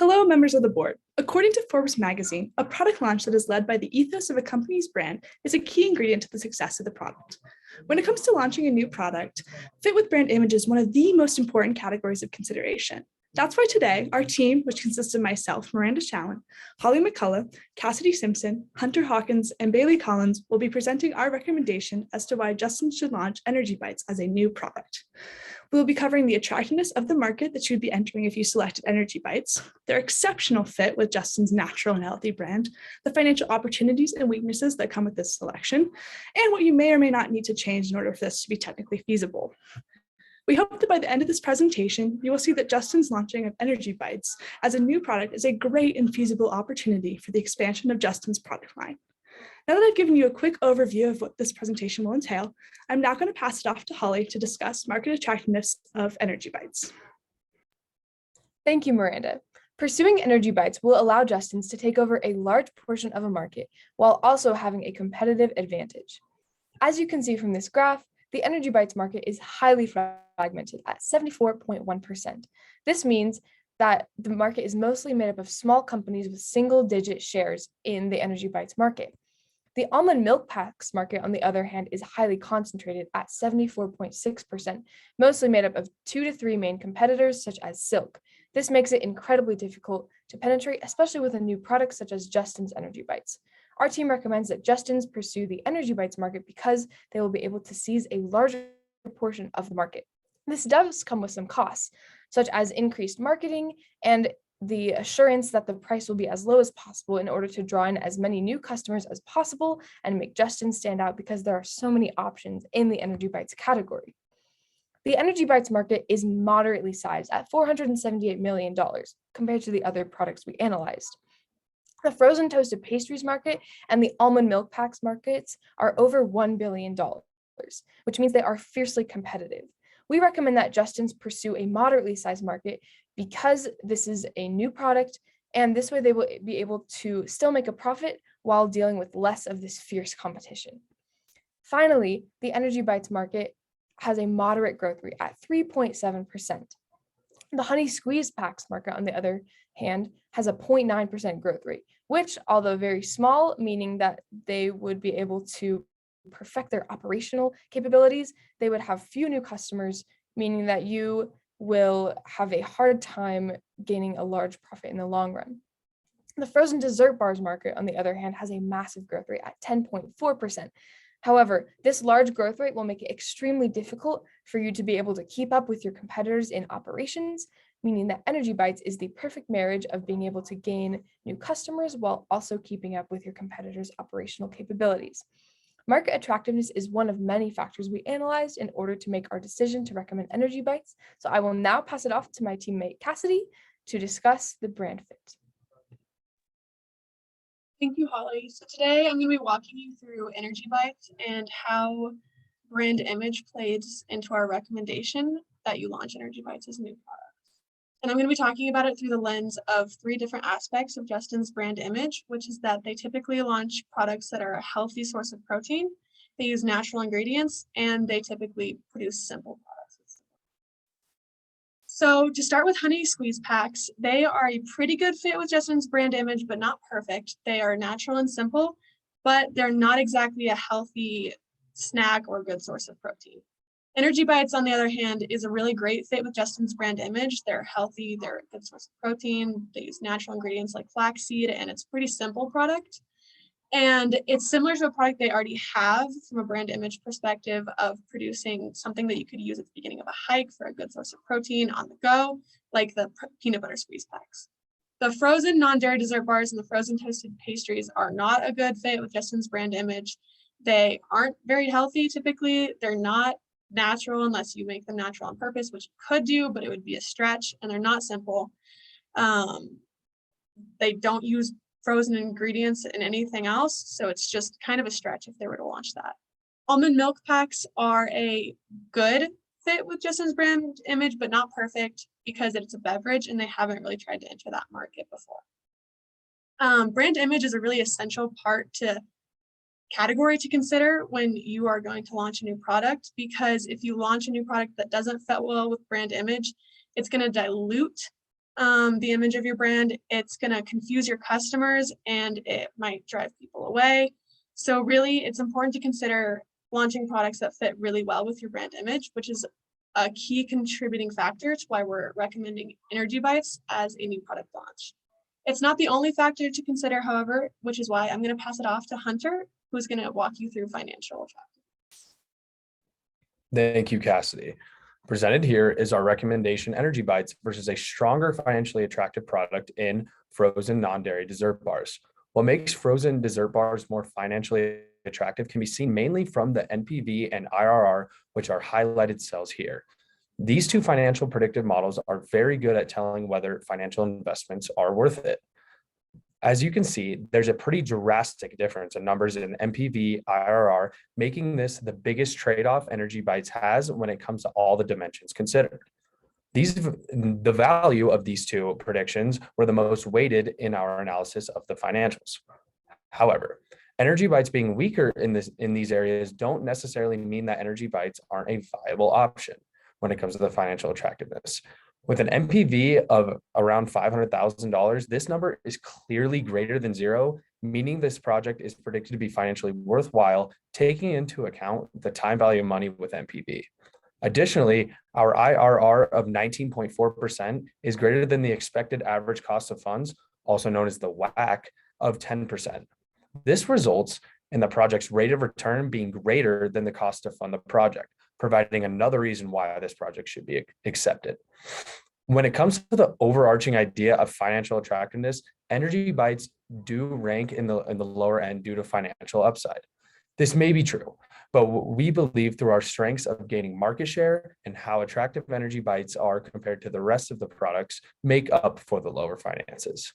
Hello, members of the board. According to Forbes magazine, a product launch that is led by the ethos of a company's brand is a key ingredient to the success of the product. When it comes to launching a new product, fit with brand image is one of the most important categories of consideration. That's why today, our team, which consists of myself, Miranda Challen, Holly McCullough, Cassidy Simpson, Hunter Hawkins, and Bailey Collins, will be presenting our recommendation as to why Justin should launch Energy Bites as a new product. We will be covering the attractiveness of the market that you would be entering if you selected Energy Bites, their exceptional fit with Justin's natural and healthy brand, the financial opportunities and weaknesses that come with this selection, and what you may or may not need to change in order for this to be technically feasible. We hope that by the end of this presentation, you will see that Justin's launching of Energy Bites as a new product is a great and feasible opportunity for the expansion of Justin's product line. Now that I've given you a quick overview of what this presentation will entail, I'm now going to pass it off to Holly to discuss market attractiveness of Energy Bites. Thank you, Miranda. Pursuing Energy Bites will allow Justin's to take over a large portion of a market while also having a competitive advantage. As you can see from this graph, the Energy Bites market is highly fragmented at 74.1%. This means that the market is mostly made up of small companies with single-digit shares in the Energy Bites market. The almond milk packs market, on the other hand, is highly concentrated at 74.6%, mostly made up of 2 to 3 main competitors such as Silk. This makes it incredibly difficult to penetrate, especially with a new product such as Justin's Energy Bites. Our team recommends that Justin's pursue the Energy Bites market because they will be able to seize a larger portion of the market. This does come with some costs, such as increased marketing and the assurance that the price will be as low as possible in order to draw in as many new customers as possible and make Justin stand out because there are so many options in the Energy Bites category. The Energy Bites market is moderately sized at $478 million compared to the other products we analyzed. The frozen toasted pastries market and the almond milk packs markets are over $1 billion, which means they are fiercely competitive. We recommend that Justin's pursue a moderately sized market because this is a new product, and this way they will be able to still make a profit while dealing with less of this fierce competition. Finally, the Energy Bites market has a moderate growth rate at 3.7%. The honey squeeze packs market, on the other hand, has a 0.9% growth rate, which, although very small, meaning that they would be able to perfect their operational capabilities, they would have few new customers, meaning that you will have a hard time gaining a large profit in the long run. The frozen dessert bars market, on the other hand, has a massive growth rate at 10.4%. However, this large growth rate will make it extremely difficult for you to be able to keep up with your competitors in operations, meaning that Energy Bites is the perfect marriage of being able to gain new customers while also keeping up with your competitors' operational capabilities. Market attractiveness is one of many factors we analyzed in order to make our decision to recommend Energy Bites. So I will now pass it off to my teammate Cassidy to discuss the brand fit. Thank you, Holly. So today I'm going to be walking you through Energy Bites and how brand image plays into our recommendation that you launch Energy Bites as a new product. And I'm going to be talking about it through the lens of 3 different aspects of Justin's brand image, which is that they typically launch products that are a healthy source of protein, they use natural ingredients, and they typically produce simple products. So to start with honey squeeze packs, they are a pretty good fit with Justin's brand image, but not perfect. They are natural and simple, but they're not exactly a healthy snack or good source of protein. Energy Bites, on the other hand, is a really great fit with Justin's brand image. They're healthy, they're a good source of protein, they use natural ingredients like flaxseed, and it's a pretty simple product. And it's similar to a product they already have from a brand image perspective of producing something that you could use at the beginning of a hike for a good source of protein on the go, like the peanut butter squeeze packs. The frozen non-dairy dessert bars and the frozen toasted pastries are not a good fit with Justin's brand image. They aren't very healthy typically. They're not natural unless you make them natural on purpose, which you could do, but it would be a stretch, and they're not simple. They don't use frozen ingredients in anything else, so it's just kind of a stretch if they were to launch that. Almond milk packs are a good fit with Justin's brand image, but not perfect because it's a beverage and they haven't really tried to enter that market before. Brand image is a really essential category to consider when you are going to launch a new product, because if you launch a new product that doesn't fit well with brand image, it's going to dilute the image of your brand, it's going to confuse your customers and it might drive people away. So really, it's important to consider launching products that fit really well with your brand image, which is a key contributing factor to why we're recommending Energy Bites as a new product launch. It's not the only factor to consider, however, which is why I'm going to pass it off to Hunter, who's going to walk you through financial attractiveness. Thank you, Cassidy. Presented here is our recommendation Energy Bites versus a stronger financially attractive product in frozen non-dairy dessert bars. What makes frozen dessert bars more financially attractive can be seen mainly from the NPV and IRR, which are highlighted cells here. These two financial predictive models are very good at telling whether financial investments are worth it. As you can see, there's a pretty drastic difference in numbers in NPV, IRR, making this the biggest trade-off Energy Bites has when it comes to all the dimensions considered. The value of these two predictions were the most weighted in our analysis of the financials. However, Energy Bites being weaker in these areas don't necessarily mean that Energy Bites aren't a viable option when it comes to the financial attractiveness. With an NPV of around $500,000, this number is clearly greater than zero, meaning this project is predicted to be financially worthwhile, taking into account the time value of money with NPV. Additionally, our IRR of 19.4% is greater than the expected average cost of funds, also known as the WACC, of 10%. This results in the project's rate of return being greater than the cost to fund the project, providing another reason why this project should be accepted. When it comes to the overarching idea of financial attractiveness, Energy Bites do rank in the lower end due to financial upside. This may be true, but we believe through our strengths of gaining market share and how attractive Energy Bites are compared to the rest of the products make up for the lower finances.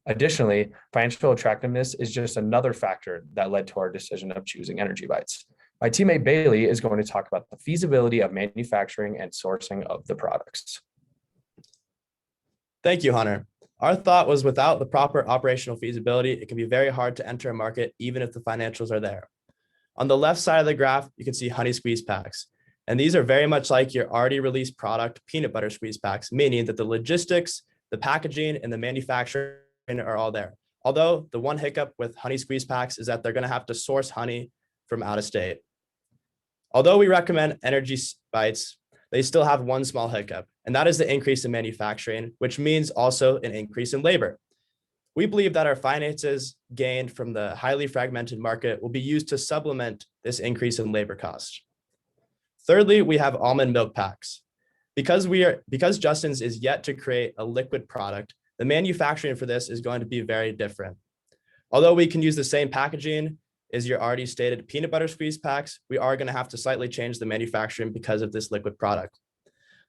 Additionally, financial attractiveness is just another factor that led to our decision of choosing Energy Bites. My teammate Bailey is going to talk about the feasibility of manufacturing and sourcing of the products. Thank you, Hunter. Our thought was without the proper operational feasibility, it can be very hard to enter a market even if the financials are there. On the left side of the graph, you can see honey squeeze packs. And these are very much like your already released product, peanut butter squeeze packs, meaning that the logistics, the packaging, and the manufacturing are all there. Although the one hiccup with honey squeeze packs is that they're going to have to source honey from out of state. Although we recommend Energy Bites, they still have one small hiccup, and that is the increase in manufacturing, which means also an increase in labor. We believe that our finances gained from the highly fragmented market will be used to supplement this increase in labor costs. Thirdly, we have almond milk packs. Because Justin's is yet to create a liquid product, the manufacturing for this is going to be very different. Although we can use the same packaging as your already stated peanut butter squeeze packs, we are going to have to slightly change the manufacturing because of this liquid product.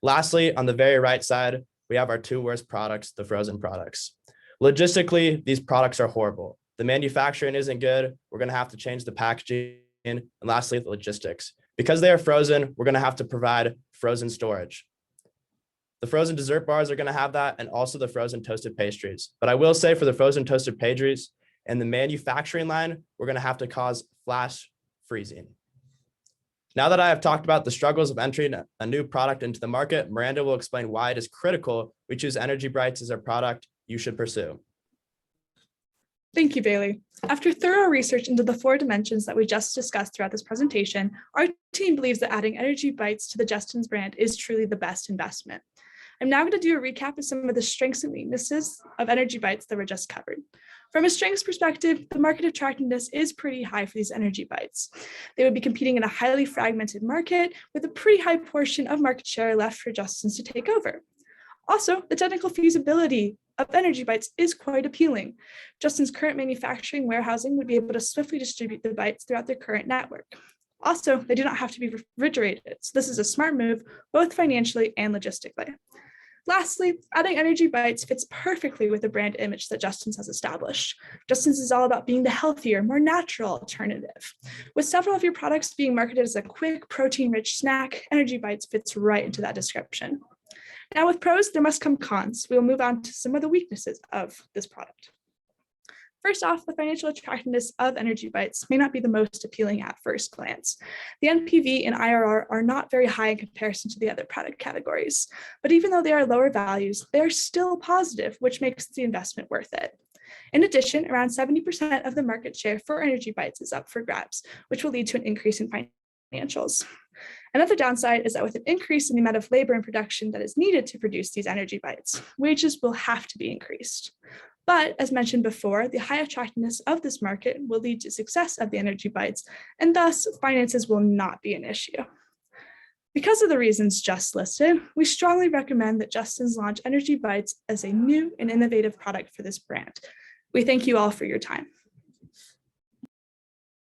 Lastly, on the very right side, we have our two worst products, the frozen products. Logistically, these products are horrible. The manufacturing isn't good. We're going to have to change the packaging. And lastly, the logistics. Because they are frozen, we're going to have to provide frozen storage. The frozen dessert bars are going to have that, and also the frozen toasted pastries. But I will say for the frozen toasted pastries and the manufacturing line, we're going to have to cause flash freezing. Now that I have talked about the struggles of entering a new product into the market, Miranda will explain why it is critical we choose Energy Bites as a product you should pursue. Thank you, Bailey. After thorough research into the 4 dimensions that we just discussed throughout this presentation, our team believes that adding Energy Bites to the Justin's brand is truly the best investment. I'm now going to do a recap of some of the strengths and weaknesses of Energy Bites that were just covered. From a strengths perspective, the market attractiveness is pretty high for these Energy Bites. They would be competing in a highly fragmented market with a pretty high portion of market share left for Justin's to take over. Also, the technical feasibility of Energy Bites is quite appealing. Justin's current manufacturing warehousing would be able to swiftly distribute the bites throughout their current network. Also, they do not have to be refrigerated, so this is a smart move both financially and logistically. Lastly, adding Energy Bites fits perfectly with the brand image that Justin's has established. Justin's is all about being the healthier, more natural alternative. With several of your products being marketed as a quick, protein-rich snack, Energy Bites fits right into that description. Now with pros, there must come cons. We will move on to some of the weaknesses of this product. First off, the financial attractiveness of Energy Bites may not be the most appealing at first glance. The NPV and IRR are not very high in comparison to the other product categories, but even though they are lower values, they are still positive, which makes the investment worth it. In addition, around 70% of the market share for Energy Bites is up for grabs, which will lead to an increase in financials. Another downside is that with an increase in the amount of labor and production that is needed to produce these Energy Bites, wages will have to be increased. But as mentioned before, the high attractiveness of this market will lead to success of the Energy Bites, and thus finances will not be an issue. Because of the reasons just listed, we strongly recommend that Justin's launch Energy Bites as a new and innovative product for this brand. We thank you all for your time.